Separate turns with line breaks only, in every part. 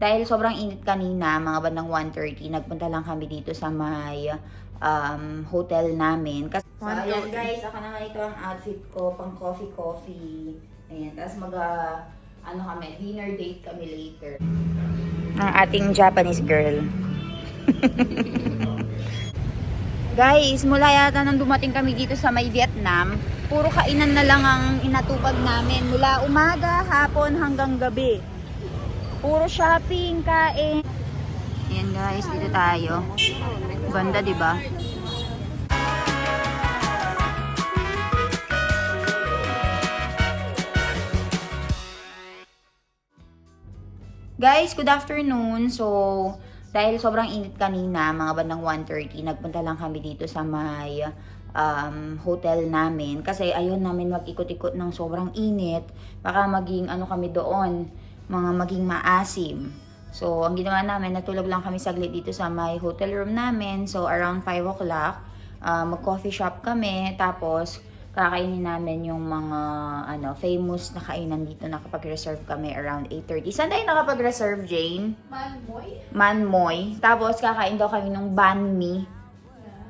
dahil sobrang init kanina, mga bandang 1:30, nagpunta lang kami dito sa may hotel namin. Kasi, so, ayan guys, ako na nga ito ang outfit ko, pang coffee. Ayan, tapos kami, dinner date kami later. Ang ating Japanese girl. Guys, mula yata nang dumating kami dito sa may Vietnam, puro kainan na lang ang inatupag namin. Mula umaga, hapon, hanggang gabi. Puro shopping, kain. Ayan guys, dito tayo. Ganda, di ba? Guys, good afternoon. So, dahil sobrang init kanina, mga bandang 1:30, nagpunta lang kami dito sa may hotel namin. Kasi ayun namin mag-ikot-ikot ng sobrang init. Baka maging kami doon, maging maasim. So, ang ginawa namin, natulog lang kami saglit dito sa may hotel room namin. So, around 5 o'clock, mag-coffee shop kami. Tapos, kakainin namin yung mga famous na kainan dito. Nakapag-reserve kami around 8:30. Saan tayo nakapag-reserve, Jane? Manmoy. Tapos, kakain daw kami ng banh mi.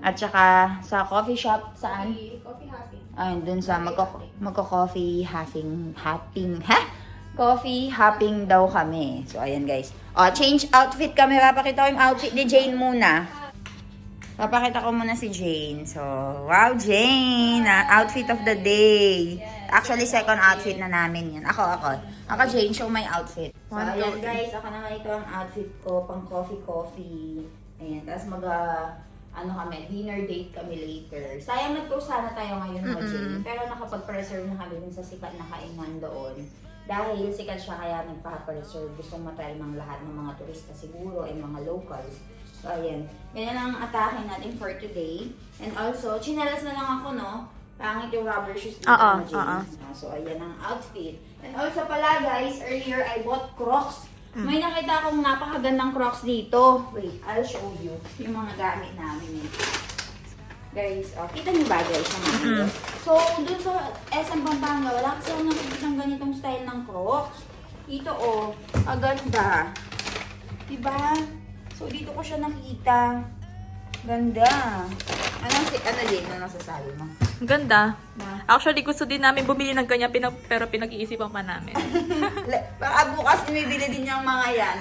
At saka, sa coffee shop, saan?
Coffee hopping.
Ayun, dun sa magko-coffee hopping. Coffee hopping daw kami. So, ayan guys. Change outfit kami. Papakita ko yung outfit ni Jane muna. Papakita ko muna si Jane. So, wow, Jane! Outfit of the day. Actually, second outfit na namin yan. Ako, Jane, show my outfit. So, ayan guys. Ako na nga ito ang outfit ko. Pang coffee. Ayan. Tapos kami, dinner date kami later. Sayang nag-close sana tayo ngayon, Jane. Pero nakapag-preserve na kami dun sa sikat na kainan doon. Dahil sikat siya kaya nagpa-preserve. Gustong matry ng lahat ng mga turista siguro ay mga locals. So, ayan. Ganyan ang atake natin for today. And also, chinelas na lang ako, no? Pangit yung rubber shoes dito, Jane. So, ayan ang outfit. And also pala, guys, earlier I bought Crocs. May nakita akong napakagandang Crocs dito. Wait, I'll show you yung mga gamit namin. Guys, kita niyo ba guys? So, dun sa SM Pampanga, wala kasi ako nakikita ng ganitong style ng Crocs. Dito, aganda. Diba? So, dito ko siya nakita. Ganda. Ano din? Ano nasasabi mo?
Ganda. Actually, gusto din namin bumili ng ganyan, pero pinag-iisipan pa namin.
Baka bukas imibili din yung mga yan.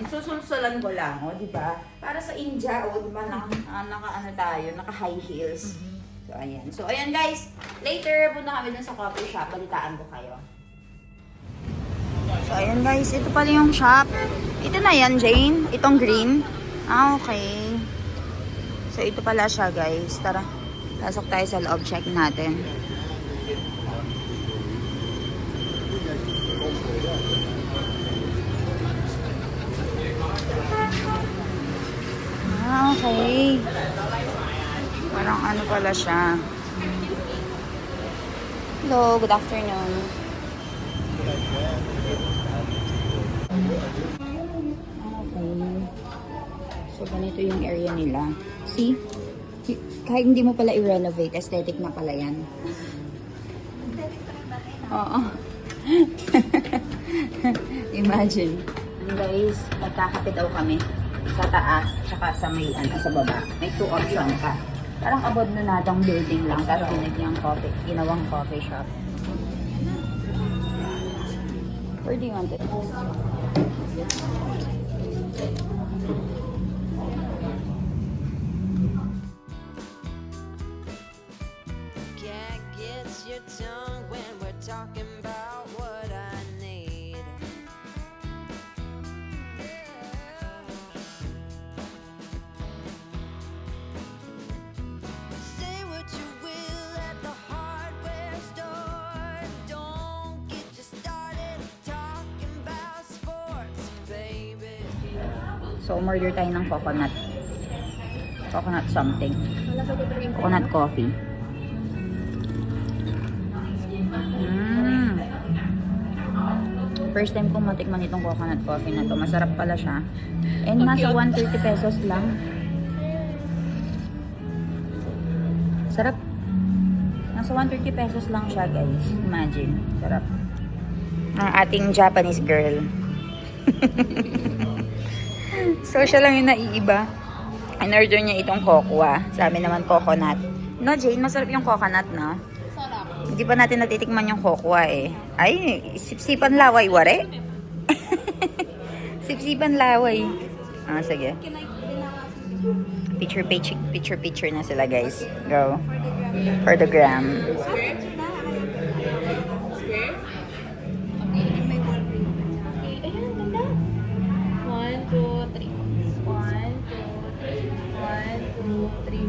Susulsulan ko lang, diba? Para sa India, diba, naka-high heels. So, ayan guys. Later, punta kami dun sa coffee shop. Balitaan ko kayo. So, ayan guys. Ito pala yung shop. Ito na yan, Jane. Itong green. Okay. So, ito pala siya, guys. Tara, pasok tayo sa loob. Check natin. Okay. Parang pala siya. Hello, good afternoon. Okay. So, ganito yung area nila. See? Kahit hindi mo pala i-renovate, aesthetic na pala yan. Oo. Imagine. Guys, nagkakape daw kami sa taas, tsaka sa may sa baba. May 2 option ka. Parang abandonadong building lang, tapos ginawang coffee shop. Where do you want it?
Your tongue when we're talking about what I need. Say what you will at the hardware store. Don't get you started talking about sports, baby.
So, umorder tayo ng coconut. Coconut something. Coconut coffee. First time kong matikman itong coconut coffee na to. Masarap pala siya. And nasa 130 pesos lang. Sarap. Nasa 130 pesos lang siya, guys. Imagine. Sarap. Ang ating Japanese girl. So, siya lang yung naiiba. In-order niya itong cocoa. Sabi naman coconut. No, Jane, masarap yung coconut, no?
Sarap.
Hindi pa natin natitikman yung cocoa eh. Ay, sipsipan laway, ware? Sipsipan laway. Ah, sige. Picture na sila, guys. Go. For the gram.
Square? Square? Okay, ayan, ganda. 1, 2, 3. 1, 2, 3. 1, 2, 3.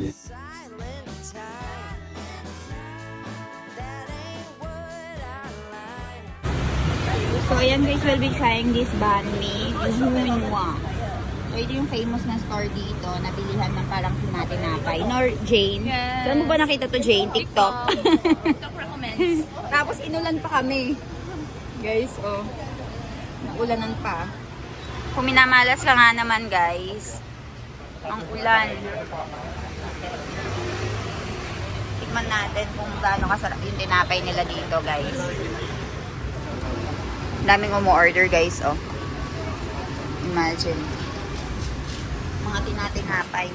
Silent type. That ain't what I like.
So, ayan guys, we'll be trying this banh mi. Junwa. So, ito yung famous na store dito. Nabilihan ng parang tinatinapay. Nor, Jane?
Yes.
Saan mo ba nakita to, Jane? TikTok?
TikTok recommends.
Tapos, inulan pa kami. Guys, oh. Naulanan pa. Kung minamalas ka nga naman, guys. Ang ulan. Tikman natin kung gaano kasarap yung tinapay nila dito, guys. Daming umu-order, guys, oh. Imagine. Mga tinatinapay.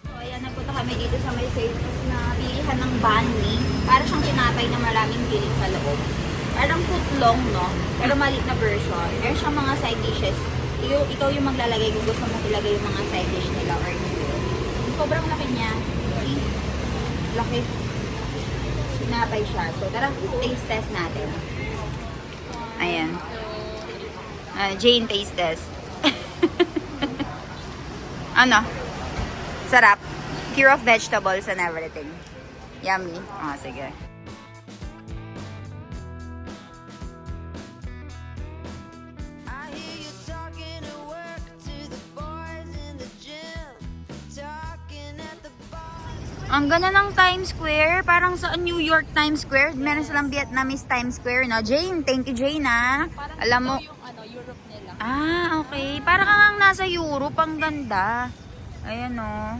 So, ayan, nagpunta kami dito sa may famous na bilihan ng banh mi. Para siyang tinapay na maraming piling sa loob. Parang footlong, no? Pero maliit na version. Meron siyang mga side dishes. Ikaw yung maglalagay kung gusto mo ilagay yung mga side dish nila or hindi. Sobrang laki niya. See? Laki. Tinapay siya. So, tara, taste test natin. Ayan. Jane, taste test. Ano? Sarap. Pure of vegetables and everything. Yummy. Ah, sige.
I hear you talking at work to the boys in the gym, talking at the bar.
Ang ganda ng Times Square. Parang sa New York Times Square. Meron silang Vietnamese Times Square, no? Jane, thank you, Jane, ha? Alam mo,
yung Europe nila.
ah, okay. Para kang nasa Europe. Ang ganda. Ayan, oh.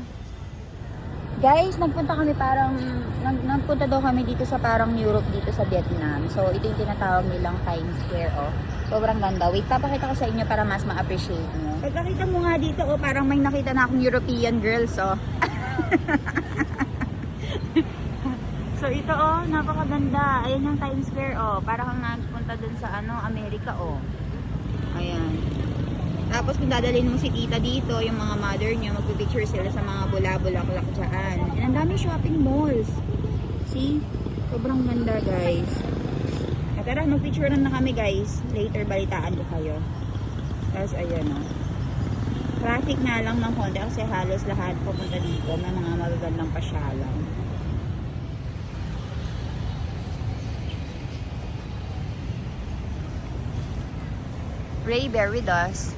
Guys, nagpunta daw kami dito sa parang Europe dito sa Vietnam. So, ito yung tinatawag nilang Times Square, oh. Sobrang ganda. Wait, papakita ko sa inyo para mas ma-appreciate nyo. Pagkakita mo nga dito, oh, parang may nakita na akong European girls, oh. So, ito, oh, napakaganda. Ayan yung Times Square, oh. Para kang nagpunta dun sa, Amerika, oh. Ayan. Tapos kung dadalhin mo si tita dito, yung mga mother niya, magpipicture sila sa mga bula-bulaklak dyan. And ang daming shopping malls. See? Sobrang ganda, guys. At tara, magpicture na kami, guys. Later, balitaan ko kayo. Tapos, ayan, o. Traffic nga lang ng konti kasi halos lahat pupunta dito. May mga magagandang pasyalan. Ray bear with us.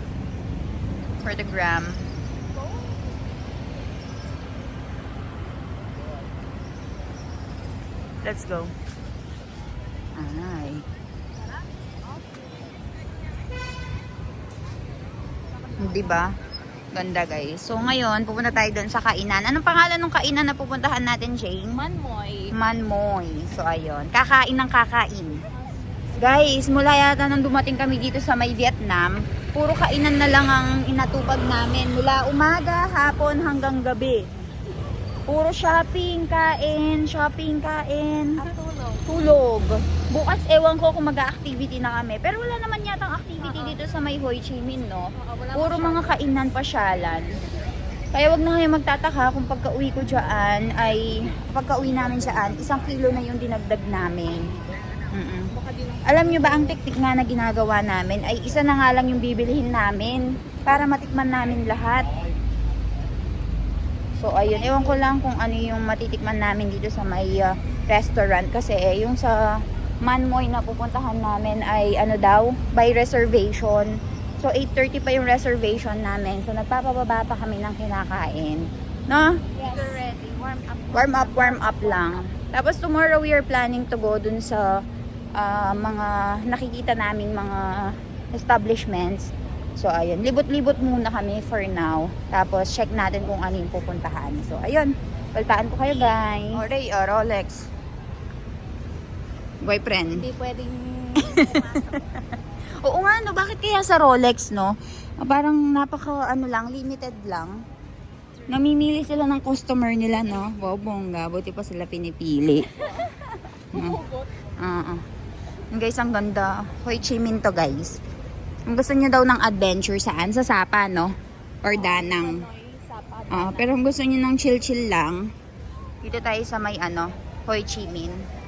For the gram. Let's go. Ay. Diba? Ganda, guys. So ngayon, pupunta tayo doon sa kainan. Anong pangalan ng kainan na pupuntahan natin, Jane?
Manmoy.
Manmoy. So ayun, kakain ng kakain. Guys, mula yata nang dumating kami dito sa may Vietnam, puro kainan na lang ang inatupag namin. Mula umaga, hapon, hanggang gabi. Puro shopping, kain, tulog. Bukas, ewan ko kung mag-activity na kami. Pero wala naman yatang activity dito sa may Ho Chi Minh, no? Puro mga kainan, pasyalan. Kaya wag na kayo magtataka kung pagka-uwi ko dyan, pagka-uwi namin dyan, 1 kilo na yung dinagdag namin. Alam nyo ba, ang teknik nga na ginagawa namin ay isa na nga lang yung bibilihin namin para matikman namin lahat. So ayun, ewan ko lang kung ano yung matitikman namin dito sa may restaurant kasi yung sa Manmoy na pupuntahan namin ay by reservation. So 8:30 pa yung reservation namin. So nagpapababa pa kami ng kinakain. No?
Yes. Ready.
Warm up lang. Tapos tomorrow we are planning to go dun sa mga nakikita naming mga establishments So, ayun. Libot-libot muna kami for now. Tapos, check natin kung ano yung pupuntahan. So, ayun. Baltaan ko kayo, guys. Oray, Rolex. Boyfriend.
Hindi pwedeng
Oo nga, no? Bakit kaya sa Rolex, no? Parang napaka, limited lang. Namimili sila ng customer nila, no? Wow, bongga. Buti pa sila pinipili. Guys, ang ganda. Ho Chi Minh to, guys. Kung gusto niyo daw ng adventure, saan? Sa Sapa, no? Or Danang. Pero kung gusto niyo ng chill-chill lang, dito tayo sa may, Ho Chi Minh.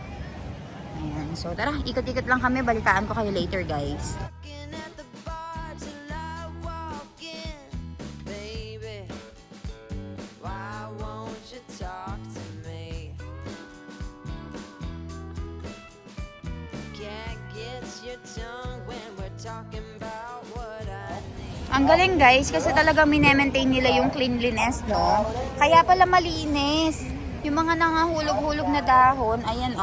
Ayan. So, tara. Ikot-ikot lang kami. Balitaan ko kayo later, guys.
Looking at the bar till I walk in, baby. Why won't you talk to me? Can't get your tongue when we're talking about what I need.
Ang galing, guys, kasi talagang minemaintain nila yung cleanliness, no? Kaya pala malinis. Yung mga nangahulog-hulog na dahon, ayan,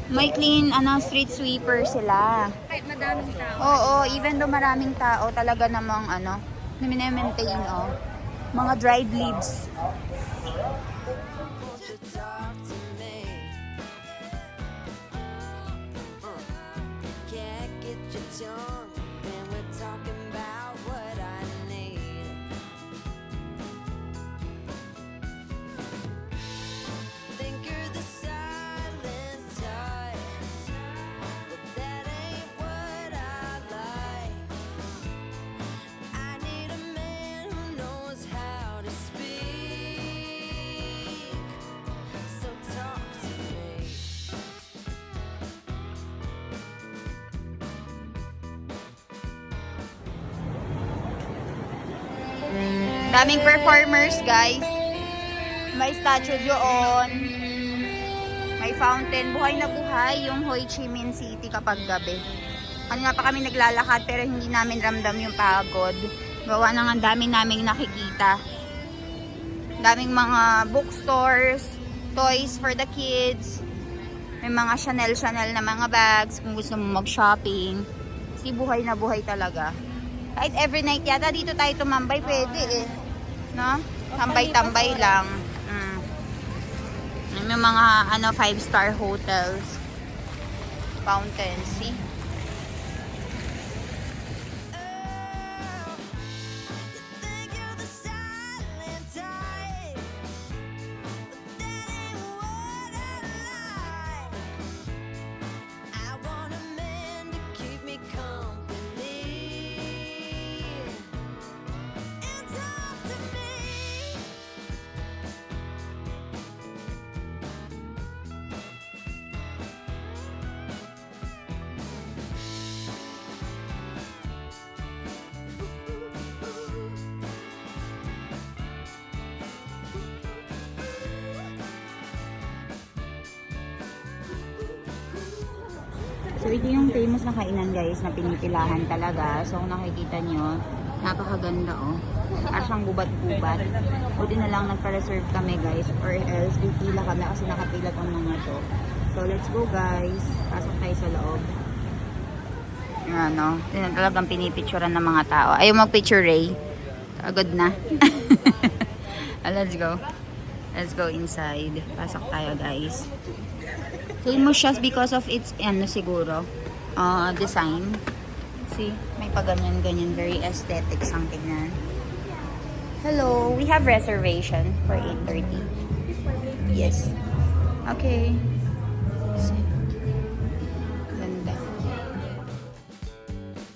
may clean, street sweeper sila.
kahit madaming tao.
Oo, even though maraming tao, talaga namang, minemaintain, mga dried leaves.
Won't you talk to me? Can't get your tongue when we're talking about what I need. Think you're the silent type, but that ain't what I like. I need a man who knows how to speak. So talk to me.
Daming performers, guys. May statue doon. May fountain. Buhay na buhay yung Ho Chi Minh City kapag gabi. Kanina pa kami naglalakad pero hindi namin ramdam yung pagod. Gawa na nga daming naming nakikita. Daming mga bookstores, toys for the kids. May mga Chanel na mga bags kung gusto mo mag-shopping. Kasi buhay na buhay talaga. Kahit every night yata dito tayo tumambay, pwede eh. No? Tambay-tambay lang. Yung mga 5-star hotels. Fountains, see?
Think you're the silent type, but that ain't what I like. I want a man to keep me company and talk to me.
So, ito yung famous na kainan, guys, na pinipilahan talaga. So, kung nakikita nyo, napakaganda, Parang siyang gubat-gubat. Buti na lang nagpa-reserve kami, guys. Or else, pipila kami kasi nakapila tong mga to. So, let's go, guys. Pasok tayo sa loob. Yung yun talagang pinipicturean ng mga tao. Ayaw mag-picture, Ray. Agad na. Let's go. Let's go inside. Pasok tayo, guys. Famous siya because of its, siguro, design. See, may paganyan-ganyan. Very aesthetic ang tingnan. Hello, we have reservation for 8:30. Yes. Okay. Ganda.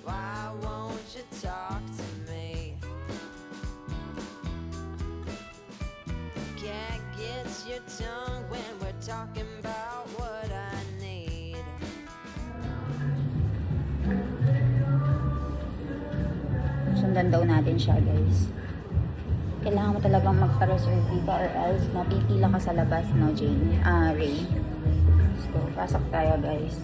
Why won't you talk to me? Can't get your tongue when we're talking about what I need.
Sundan daw natin siya, guys. Kailangan mo talagang magpa-reserve dito or else mapipila ka sa labas, no, Jane? Ray. Let's go. Pasok tayo, guys.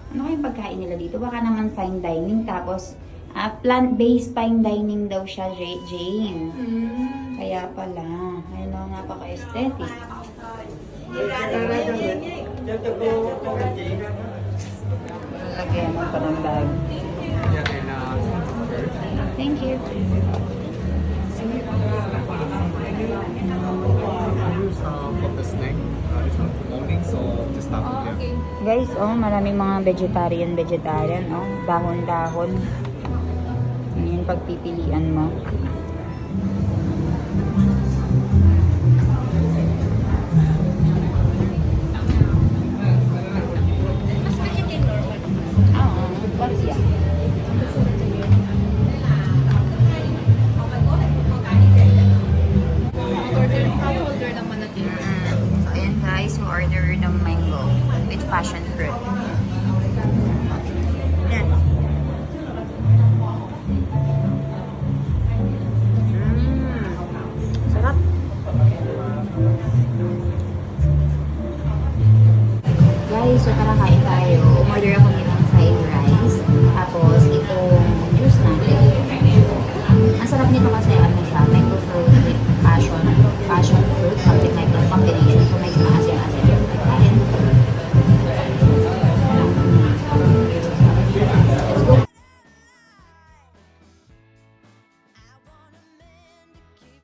Ano kayong pagkain nila dito? Baka naman fine dining. Tapos, plant-based fine dining daw siya, Jane. Kaya pala. Ayun, napaka-aesthetic. Lagyan mo pa ng bag.
Yeah, and
Thank you.
use for the snack. This one for morning, so just start from here.
Guys, oh, maraming mga vegetarian, oh. Dahon-dahon. Yan yung pagpipilian mo. Oo, what yeah. So, ayan guys, we order ng mango with passion fruit. Yan. Sarap. Guys, so tara kain tayo. Umorder ako nitong fried rice. Tapos itong juice natin. Ang sarap nito kasi ano siya, mango fruit with passion fruit, something like that combination. So medyo